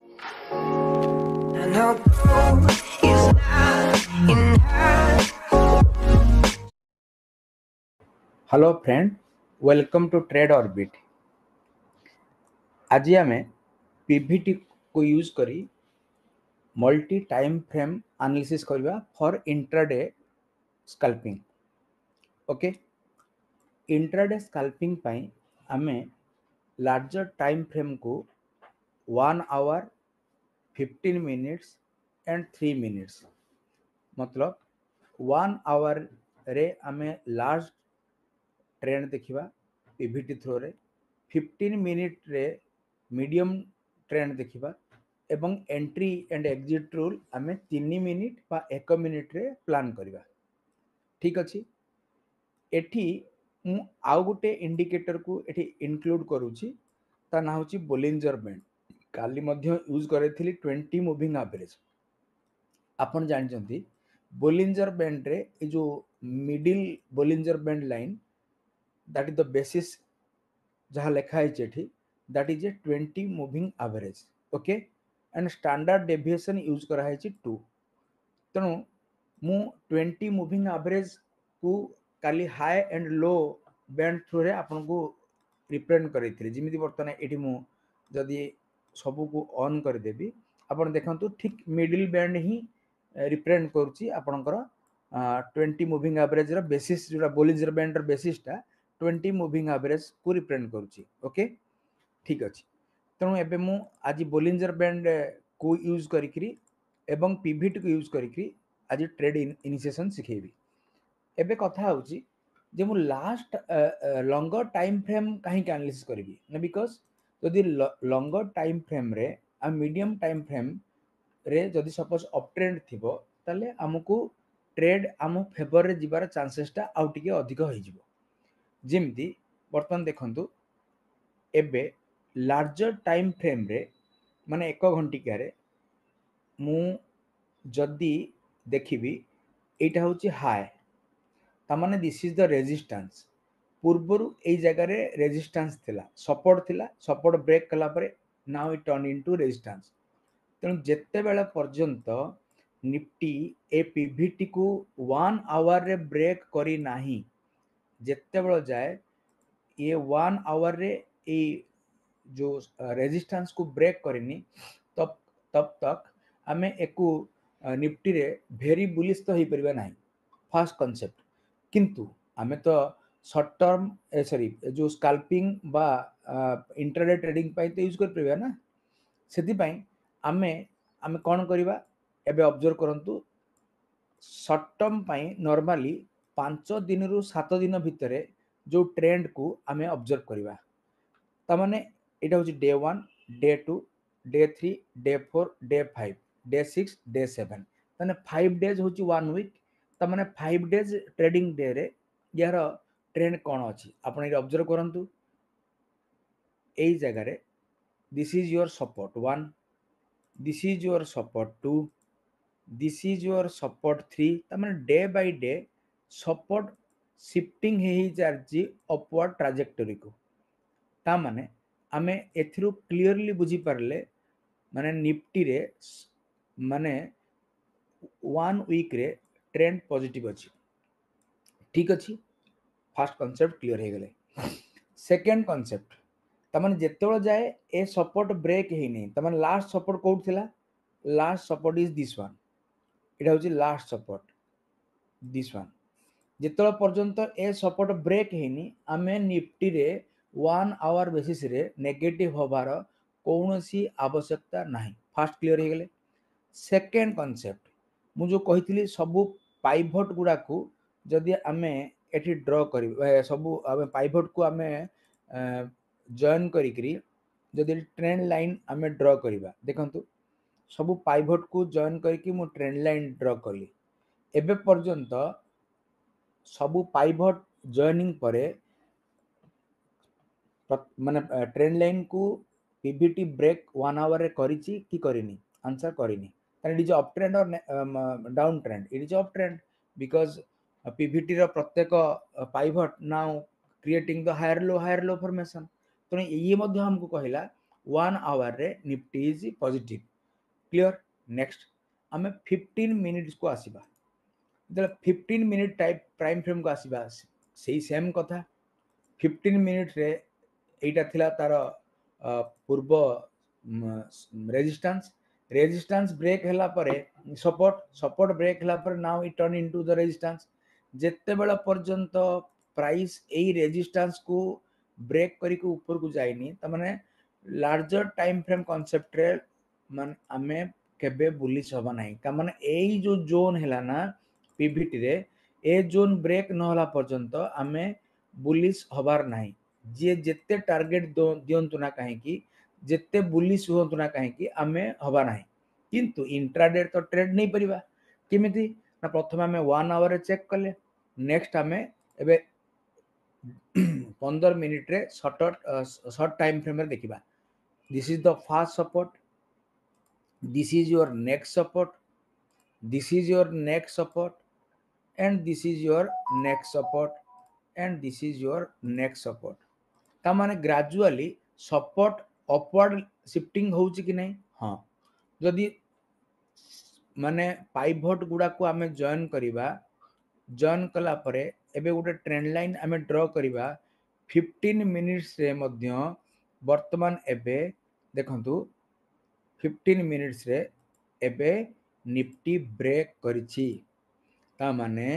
I know growth is not enough. Hello friend, welcome to trade orbit. आज आम PVT को use करी multi time frame analysis करवा for intraday scalping. Okay, intraday scalping पाई आमे larger time frame को 1 our 15 minutes and 3 minutes, मतलब 1 hour रे आमे लार्ज ट्रेंड देखिबा पीवीटी थ्रो रे, 15 मिनिट रे मीडियम ट्रेंड देखिबा एवं एंट्री एंड एग्जिट रूल आमे 3 मिनिट बा 1 मिनिट रे प्लान करिबा। ठीक अछि, एठी मु आउ गुटे इंडिकेटर को एठी इंक्लूड करूची, ता ना होची बोलिंजर बैंड। काली मध्य यूज करैथिली 20 मूविंग एवरेज। आपण जानचंती बोलिंजर बैंड रे ए जो middle Bollinger band line, that is the basis जहाँ लिखा है that is a 20 moving average. Okay, and standard deviation use करा है 2। तेणु मु 20 मूविंग एवरेज को काली high and low band through रे आपन को रिप्रेजेंट करेथि। जिमिति बर्तन एठी मु जदी सब को ऑन कर देबी, आपन देखंतु ठीक मिडिल बैंड ही रिप्रेजेंट करूची आपनकर 20 मूविंग एवरेज रो बेसिस, जोटा बोलिंजर बैंड रो बेसिस टा 20 मूविंग एवरेज को रिप्रेजेंट करूची। ओके, ठीक अछि। तेणु एबे मु आज बोलिंजर बैंड को यूज करिकरी एवं पीवीटी को यूज करिकरी आज ट्रेड इनिशिएशन सिखेबी। एबे कथा होची जे मु लास्ट लॉन्गर टाइम फ्रेम कहीं एनालिसिस करिवि ना, बिकॉज जदि लॉन्गर टाइम फ्रेम रे आ मीडियम टाइम फ्रेम रे जदि सपोज अप ट्रेंड थिबो, ताले हमकु ट्रेड आम फेवर रे जिबार चांसेस टा आउ टिके अधिक होई जिवो। जेमती बर्तमान देखंतु एबे लार्जर टाइम फ्रेम रे माने 1 घंटिका रे मु जदि देखिबी एटा होची हाई, ता माने दिस इज द रेजिस्टेंस। पूर्वरु ए जगह रे रेजिस्टेंस थिला, सपोर्ट थिला, सपोर्ट ब्रेक कला परे now it turn into resistance. तेणु जेते बेला पर्यंत निफ्टी ए पीवीटी को 1 आवर रे ब्रेक करी नाही, जेते बेला जाए ये 1 आवर रे ए जो रेजिस्टेंस को ब्रेक करिनी, तब तक आमे एकु निफ्टी रे भेरी बुलिश तो ही परिबा नाही। First concept. किंतु आमे तो शॉर्ट टर्म सॉरी जो स्काल्पिंग बा इंट्राडे ट्रेडिंग पाई तो यूज कर परिबा ना। सेति पाई आमे आमे कोन करिबा, एबे ऑब्जर्व करंतु शॉर्ट टर्म पाई नॉर्मली 5 दिन रु 7 दिन भितरे जो ट्रेंड को आमे ऑब्जर्व करिबा। ता माने एटा होची day 1, day 2, day 3, day 4, day 5, day 6, day 7, ताने 5 डेज होची 1 वीक। ता माने 5 डेज ट्रेडिंग डे रे यार ट्रेंड कोन अछि आपण ए ऑब्जर्व करंतु। एई जगह रे this is your support 1, this is your support 2, this is your support 3। ता माने day by day support shifting हे जारची अपवर्ड ट्राजेक्टरी को। ता माने आमे एथिरु क्लियरली बुझी पारले माने निफ्टी रे माने 1 वीक रे ट्रेंड पॉजिटिव अछि। ठीक अछि, फर्स्ट कांसेप्ट क्लियर हे गेले। सेकंड कांसेप्ट, ता माने जेतेबेला जाए ए सपोर्ट ब्रेक हे नै, ता माने लास्ट सपोर्ट कोड थिला, last support is this one. एटा होची लास्ट सपोर्ट दिस वन। जेतेबेला पर्यंत ए सपोर्ट ब्रेक हेनी, आमे निफ्टी रे 1 आवर बेसिस रे नेगेटिव होबार कौनसी आवश्यकता नाही। फर्स्ट क्लियर हे गेले। सेकंड कांसेप्ट, मु जो कहितली सबु पाइवट गुडा को जदि आमे एठी ड्रॉ करी, सबु आमे पाइवट को आमे जॉइन करिकरी जदि ट्रेंड लाइन आमे ड्रॉ करिबा, देखंतु सबु पाइवट को जॉइन करके मु ट्रेंड लाइन ड्रॉ कली। एबे पर्यंत सबु पाइवट जॉइनिंग परे माने ट्रेंड लाइन को पीवीटी ब्रेक 1 आवर रे करिछि कि करिनी? आंसर करिनी। इट इज अप ट्रेंड और down trend? It is up trend, because PVT रो प्रत्येक pivot now creating the higher low formation. तो ये मध्य हमको कहला 1 आवर रे Nifty is positive clear next आमे 15 मिनिट्स को आसीबा जब 15 मिनिट टाइप प्राइम फ्रेम को आसीबा सेही सेम कथा 15 मिनिट रे एटा थिला तार पूर्व रेजिस्टेंस रेजिस्टेंस ब्रेक हला परे सपोर्ट सपोर्ट ब्रेक हला परे now it turn into the resistance जेते बेला पर्यंत प्राइस एई रेजिस्टेंस को ब्रेक करी को ऊपर को जाइनी त माने लार्जर टाइम फ्रेम कांसेप्ट रे मान आमे केबे बुलिश हबा नाही का माने एई जो जोन हैला ना पीवीटी रे ए जोन ब्रेक न होला पर्यंत आमे बुलिश हबार नाही जे जेते टार्गेट दियंतु ना काहे कि जेते बुलिश हुंतु ना काहे कि आमे हबा नाही किंतु इंट्राडे तो ट्रेड नहीं परिबा केमिति ना प्रथम आमे 1 आवर रे चेक कले नेक्स्ट आमे एबे 15 मिनिट रे शॉर्ट टाइम फ्रेम रे देखिबा this is the first support this is your next support this is your next support and this is your next support and this is your next support ता माने gradually support upward shifting होउची कि नहीं हां जदि माने pivot गुडा को आमे जॉइन करिबा जॉइन कला परे एबे गोटे ट्रेंड लाइन आमे ड्रॉ करिबा 15 मिनिट्स रे मध्य वर्तमान एबे देखंतु 15 मिनिट्स रे एबे निफ्टी ब्रेक करिछि ता माने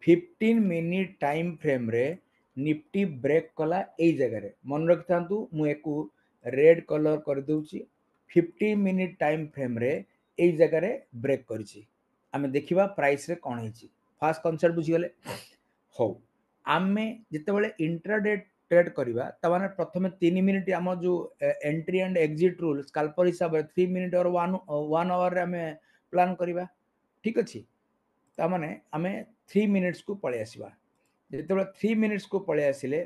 15 मिनिट टाइम फ्रेम रे निफ्टी ब्रेक कला एई जगह रे मन रखतांतु मु एकु रेड कलर कर दउची 15 मिनिट टाइम फ्रेम रे एई जगह रे ब्रेक करिछि आमे देखिबा प्राइस रे कोन हिछि फास्ट कांसेप्ट बुझी गेले हो आमे जते बेले इंट्राडे ट्रेड करिबा त माने प्रथमे 3 मिनिट हम जो entry and exit rule scalper हिसाब रे 3 मिनिट और 1 आवर रे आमे प्लान करिबा ठीक अछि ता माने आमे 3 मिनिट्स को पळे आसीबा जते बेले 3 मिनिट्स को पळे आसिले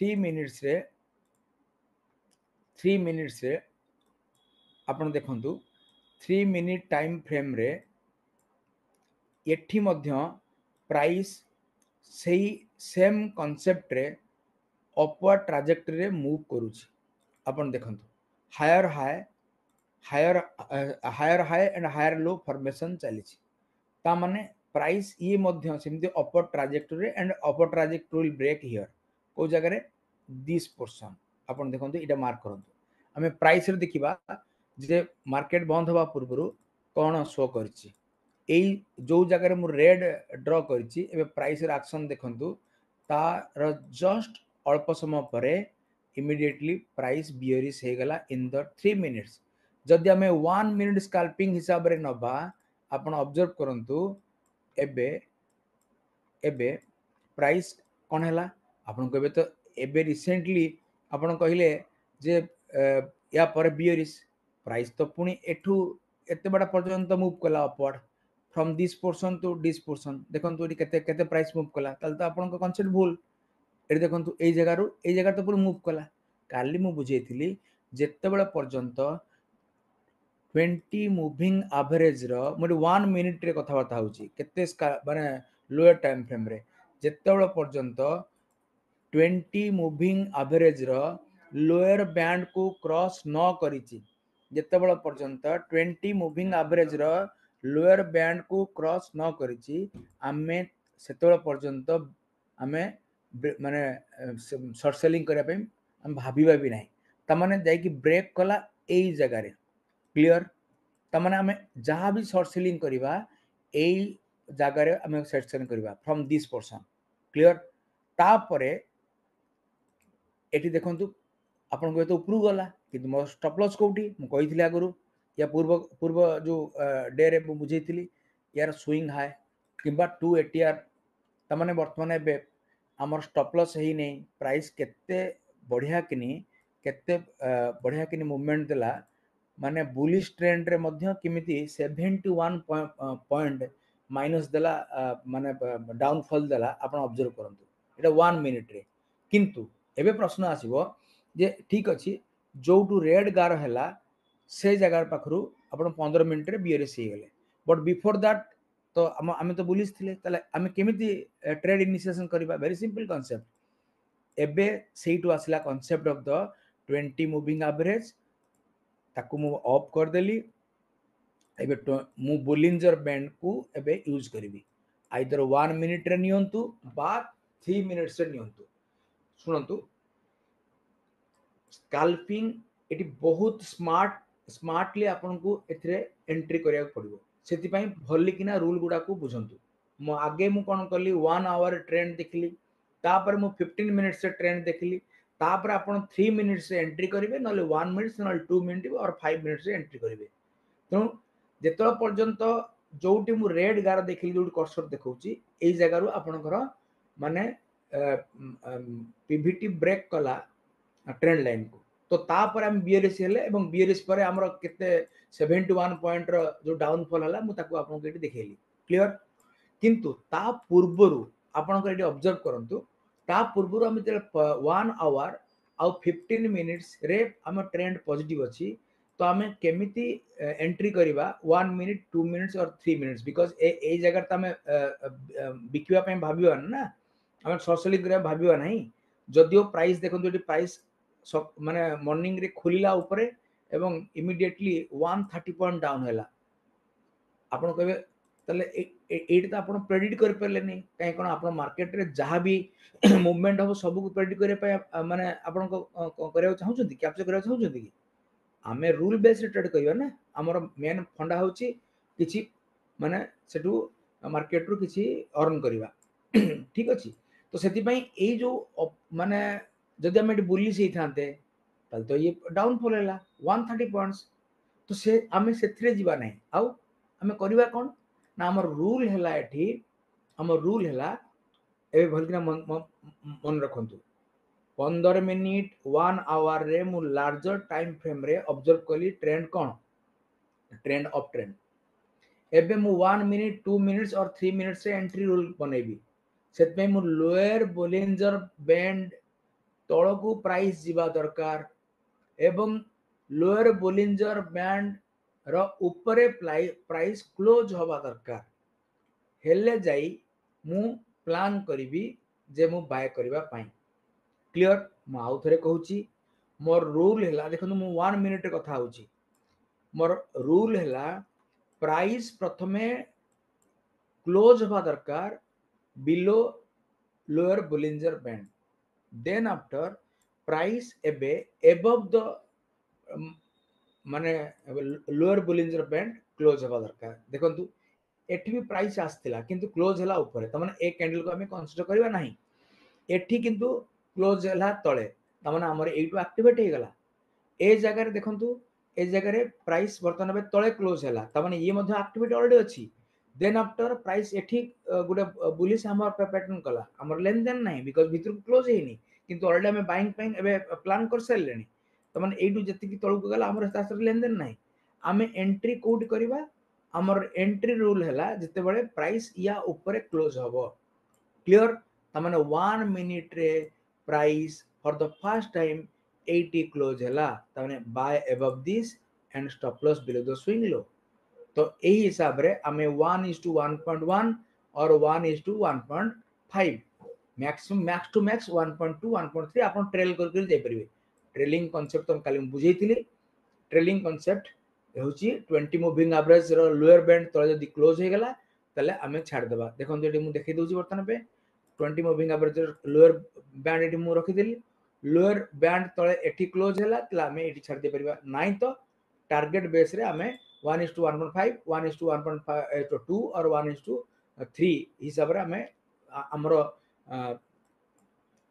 3 मिनिट्स रे आपण देखंतु 3 मिनिट टाइम फ्रेम रे एठी मध्य प्राइस सेही सेम कांसेप्ट रे अपवर्ड ट्राजेक्टरी रे मूव करूछि आपण देखंतु higher high and higher low formation चलीछि ता माने प्राइस ये मध्य सेमति upward trajectory and upward trajectory will break here को जगह रे दिस पोर्शन आपण देखंतु इटा मार्क करंतु हमें प्राइस रे देखिबा जे मार्केट बंद होबा पूर्वरु कोन शो करछि एई जो जगह रे मु रेड ड्रॉ करछि एबे प्राइस रे एक्शन देखंतु तार जस्ट अल्प समय परे इमीडिएटली प्राइस बियरिश हे गला इन द 3 मिनिट्स जदि हमें 1 मिनिट स्कैल्पिंग हिसाब रे नबा आपण ऑब्जर्व करंतु एबे एबे प्राइस कोन हैला आपण कहबे तो एबे रिसेंटली आपण कहिले जे या पर बियरिश प्राइस तो पुनी एठू एते बडा पर्यंत मूव कला upward from this portion to this portion देखंतु एटी केते केते प्राइस मूव कला ताल तो आपण को कांसेप्ट भूल एटी देखंतु एई जगह तो पूरा मूव कला काली मु बुझेइथिली जेते बडा पर्यंत 20 मूविंग एवरेज रो मोर 1 मिनिट रे कथा बाता होची केते माने लोअर टाइम फ्रेम रे जेते बडा पर्यंत 20 मूविंग एवरेज रो लोअर बैंड को क्रॉस न करिछि जेते बडा पर्यंत 20 मूविंग एवरेज रो लोअर बैंड को क्रॉस न करिछि आमे सेते पर्यंत आमे माने शॉर्ट सेलिंग करिया पे हम भाबीबा भी नाही त माने जाय कि ब्रेक कला एई जगह रे क्लियर त माने हमें जहां भी शॉर्ट सेलिंग करिबा एई जगह रे हमें शॉर्ट सेलिंग करिबा फ्रॉम दिस पोर्शन क्लियर ता परे एठी देखंतु आपन को तो ऊपर गला किंतु मो स्टॉप लॉस कोठी मु कहिथिले आगरु या पूर्व पूर्व जो डे रे बुझेइथिली यार स्विंग हाई किबा 2 एटीआर त माने वर्तमान एबे हमर स्टॉप लॉस हेई नै प्राइस केते बढ़िया किनी केते बढ़िया किनी मूवमेंट देला माने बुलिश ट्रेंड रे मध्य किमिति 71 पॉइंट माइनस देला माने डाउनफॉल देला आपण ऑब्जर्व करंतु एटा 1 मिनिट रे किंतु एबे प्रश्न आसीबो जे ठीक अछि जोटू रेड गार हैला से जगह पाखरु आपण 15 मिनिट रे बियरिश हे गेले बट बिफोर दैट तो आमे तो बुलिश थिले तले आमे केमिति ट्रेड इनिशिएशन करबा वेरी सिंपल कांसेप्ट एबे सेइटू आसला concept of the 20 moving average ताकू मु ऑफ कर देली एबे मु बोलिंजर बैंड को एबे यूज करिवि आइदर 1 मिनिट रे नियंतु बा 3 मिनिट्स रे नियंतु सुनंतु स्काल्पिंग एटी बहुत स्मार्टली आपन को एथरे एंट्री करिया पड़िबो सेति पई भल्ली किना रूल गुडा को बुझंतु मो आगे मु कोन करली 1 आवर ट्रेंड देखली तापर मु 15 मिनिट्स से ट्रेंड देखली तापर आपन 3 मिनिट्स से एंट्री करिवे नले 1 मिनिट्स नले 2 मिनिट और 5 मिनिट्स से एंट्री करिवे तेणु जेतला पर्यंत जोटी मु रेड गार देखली जोटी कर्सर देखौची एई जगह रु आपनकर माने पीवीटी ब्रेक कला ट्रेंड लाइन को तो तापर हम बीआरएस हेले एवं बीआरएस पर हमर केते 71 पॉइंट रो जो डाउनफॉल हला मु ताको आपन को एटी देखेली क्लियर किंतु ता पूर्वरु आपन को एटी ऑब्जर्व करंतु ता पूर्वरु हम 1 आवर आ 15 मिनिट्स रे हम ट्रेंड पॉजिटिव अछि तो हमें केमिति एंट्री करिवा 1 मिनिट 2 मिनिट्स और 3 मिनिट्स बिकॉज़ ए जगह त हमें बिकिवा पे भाबिवा ना हम सोशली करे भाबिवा नहीं जदियो प्राइस देखो जो प्राइस माने मॉर्निंग रे खुलिला ऊपर एवं इमीडिएटली 130 पॉइंट डाउन हैला आपण कहबे तले एट त आपण प्रेडिक्ट कर परले नहीं काहे कोन आपण मार्केट रे जहां भी मूवमेंट हो सब को प्रेडिक्ट करे पे माने आपण को करे चाहू छथि कैप्चर करे चाहू छथि कि आमे रूल बेस्ड ट्रेड करिवा ना हमर मेन फंडा होची किछि माने सेटू मार्केट रु किछि अर्न करिवा ठीक अछि तो सेति पई ए जो माने जदि हम एटी बुलिश ही थांते तल तो ये डाउनफॉल हैला 130 पॉइंट्स तो से आमे सेथरे जीवा नहीं आउ आमे करिवा कोन ना हमर रूल हैला एठी हमर रूल हैला ए भलकिना मन रखंतु 15 मिनिट 1 आवर रे मु लार्जर टाइम फ्रेम रे ऑब्जर्व कली ट्रेंड कोन ट्रेंड अप ट्रेंड एबे मु 1 मिनिट 2 मिनिट्स और 3 मिनिट्स से एंट्री रूल बनेबी सेत में मु लोअर बोलिंजर बैंड तळकू प्राइस जीवा दरकार एवं लोअर बोलिंजर बैंड रो ऊपरे प्राइस क्लोज होबा दरकार हेले जाई मु प्लान करिवि जे मु बाय करिवा पाई क्लियर मु आउ थरे कहूची मोर रूल हैला देखनु मु 1 मिनिट कथा होची मोर रूल हैला प्राइस प्रथमे क्लोज होबा दरकार below lower Bollinger band then after price एबे एबव द माने लोअर बोलिंजर बैंड क्लोज होबा दरकार देखंतु एठी भी प्राइस आस्थिला किंतु क्लोज हला ऊपर त माने एक कैंडल को हमें कंसीडर करबा नाही एठी किंतु क्लोज हला तळे त माने हमर एटू एक्टिवेट हे गला ए जगह रे देखंतु ए जगह रे प्राइस वर्तमान में तळे क्लोज हला त माने ये मध्ये एक्टिवेट ऑलरेडी अछि देन आफ्टर प्राइस एठी गुडे बुलिश हमर पैटर्न कला हमर लेन देन नाही बिकॉज़ भितर क्लोज हेनी किंतु ऑलरेडी हमें बाइंग पाइन एबे प्लान कर सलेनी त माने एटू जति की तळु गला हमर तासर लेन देन नाही हमें एंट्री कोड करबा हमर एंट्री रूल हैला जते बळे प्राइस या ऊपर क्लोज हबो क्लियर त माने 1 मिनिट रे price for the first time 80 close हैला त माने buy above this and stop loss below the swing low तो एही हिसाब रे हमें 1:1.1 और 1:1.5 मैक्सिमम मैक्स टू मैक्स 1.2 1.3 आपण ट्रेल कर जाई परिबे ट्रेलिंग कांसेप्ट तो काली बुझेइतिली ट्रेलिंग कांसेप्ट होची 20 मूविंग एवरेज रो लोअर बैंड तळे जदी क्लोज हे गला तले हमें छाड़ देबा देखन जेडी मु देखै दोची वर्तन पे 20 मूविंग एवरेज लोअर बैंड एडी मु रखि देली लोअर बैंड तळे एठी क्लोज हैला तला हमें एठी छाड़ दे परिबा नाही तो टारगेट बेस रे हमें 1:1.5 1:1.2 और 1:3 हिसाब रे हमें हमरो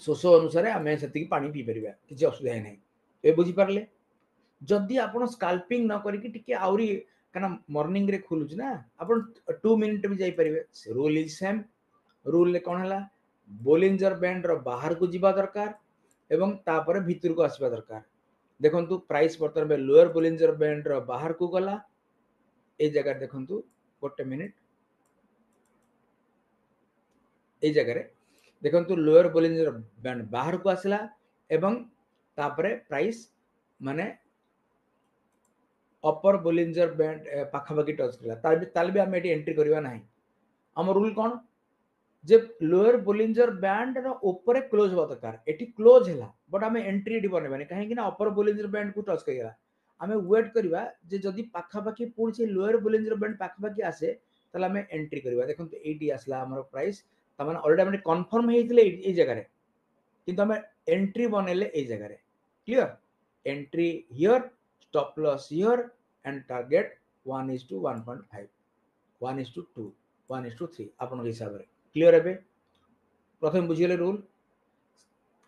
सोसो अनुसार हमें सेति पानी पी परिबा किछि असुविधा नै ए बुझी परले जदि आपण स्काल्पिंग न करी कि टिके आउरी कना मॉर्निंग रे खुलुच ना आपण 2 मिनिट भी जाई परिबे रूल इज सेम रूल ले कोन हला बोलिंजर बैंड रो बाहर को जीवा दरकार एवं तापर भीतर को आसीबा दरकार देखंतु प्राइस वर्तमान में लोअर बोलिंजर बैंड रो बाहर को गला ए जगह देखंतु गोटे मिनिट ए जगह रे देखंतु लोअर बोलिंजर बैंड बाहर को आसला एवं तापर प्राइस माने अपर बोलिंजर बैंड पाखापाखि टच कला ताल भी हम एटी एंट्री करबा नाही हम रूल कोन जे लोअर बोलिंजर बैंड रो ऊपर क्लोज होबा दरकार एटी क्लोज हैला बट हम एंट्री एटी बनेबानी काहे कि ना अपर बोलिंजर बैंड को टच कइला आमे वेट करबा जे जदी पाखा पाखी पुणी से लोअर बोलिंजर बैंड पाखा पाखी आसे ताले आमे एंट्री करबा देखो एटी आसला हमर प्राइस त माने ऑलरेडी हमने कंफर्म हेइतले ए जगह रे किंतु आमे एंट्री बनेले ए जगह रे clear entry here stop loss here and target 1:1.5 1:2 1:3 आपन हिसाब रे क्लियर हेबे प्रथम बुझिले रूल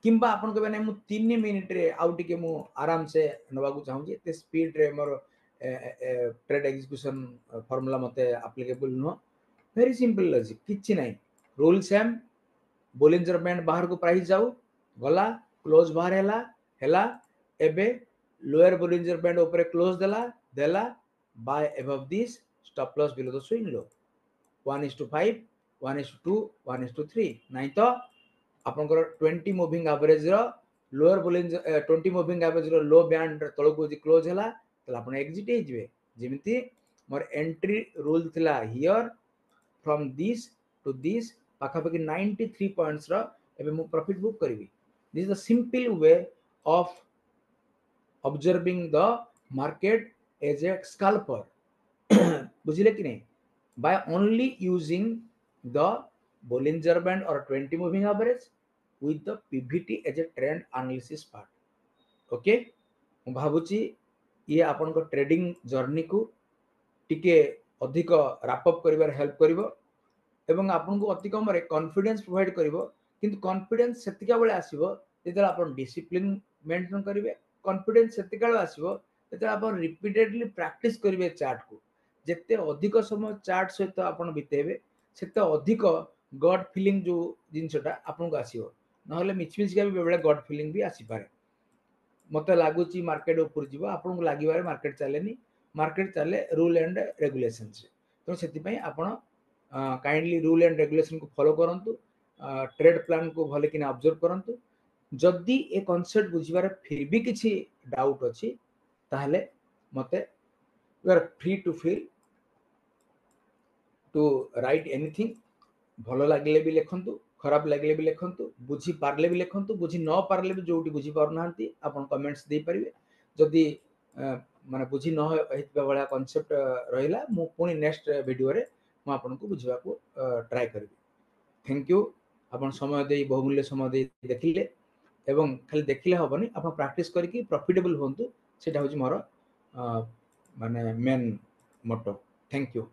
किंबा आपन कहबे नै मु 3 मिनिट रे आउ टिके मु आराम से नबा को चाहू जे स्पीड रे मोर ट्रेड एग्जीक्यूशन फार्मूला मते applicable know very simple logic किछि नै रूल सेम बोलिंजर बैंड बाहर को प्राइस जाऊ गला क्लोज बाहर हैला एबे लोअर बोलिंजर बैंड ऊपर क्लोज देला buy above this stop loss below the swing low 1:5 1:2 1:3 नहीं तो आपनकर 20 मूविंग एवरेज रो लोअर बोलिंजर 20 मूविंग एवरेज रो लो बैंड तळ को जे क्लोज हैला तला आपण एग्जिट हे जिवे जेमिति मोर एंट्री रूल थिला here from this to this पाखा पाखी 93 पॉइंट्स रो एबे मु प्रॉफिट बुक करबी this is the simple way of observing the market as a scalper बुझिले कि नहीं by only using the Bollinger Band or 20 moving average with the PVT as a trend analysis part okay मु भाबुची ये आपन को trading journey को टिके अधिक wrap up करिवार help करिवो एवं आपन को अति कम रे कॉन्फिडेंस प्रोवाइड करिवो किंतु कॉन्फिडेंस सेतिका बेले आसीबो जेतला आपन डिसिप्लिन मेंटेन करिवे कॉन्फिडेंस सेतिका बेले आसीबो जेतला आपन रिपीटेडली प्रैक्टिस करिवे चार्ट को जेते अधिक समय चार्ट सहित आपन बितेबे सेते अधिक गॉड फीलिंग जो जिनसटा आपन को आसीबो नहले मिचमिच का भी बेले गॉड फीलिंग भी आसी पारे मते लागुची मार्केट ऊपर जीव आपन को लागिबारे मार्केट चलेनी मार्केट चले रूल एंड रेगुलेशंस तो सेति पई आपन काइंडली रूल एंड रेगुलेशन को फॉलो करंतु ट्रेड प्लान को भले किना ऑब्जर्व करंतु जदि ए कांसेप्ट बुझिबारे फिर भी किछि डाउट अछि ताहले मते you are free to feel to write anything भलो लागले भी लेखंतु खराब लागले भी लेखंतु बुझी पारले भी लेखंतु बुझी न पारले भी जोटी बुझी पार नांती आपन कमेंट्स दे परिबे जदि माने बुझी न हेतबा वाला कांसेप्ट रहिला मु पुनी नेक्स्ट वीडियो रे मु आपन को बुझिबा को ट्राई करबी थैंक यू आपन समय दे बहुमूल्य समय दे देखिले एवं खाली देखिले हबनी आपन प्रैक्टिस करके प्रॉफिटेबल होंतु सेटा होची मोर माने मेन मोटो थैंक यू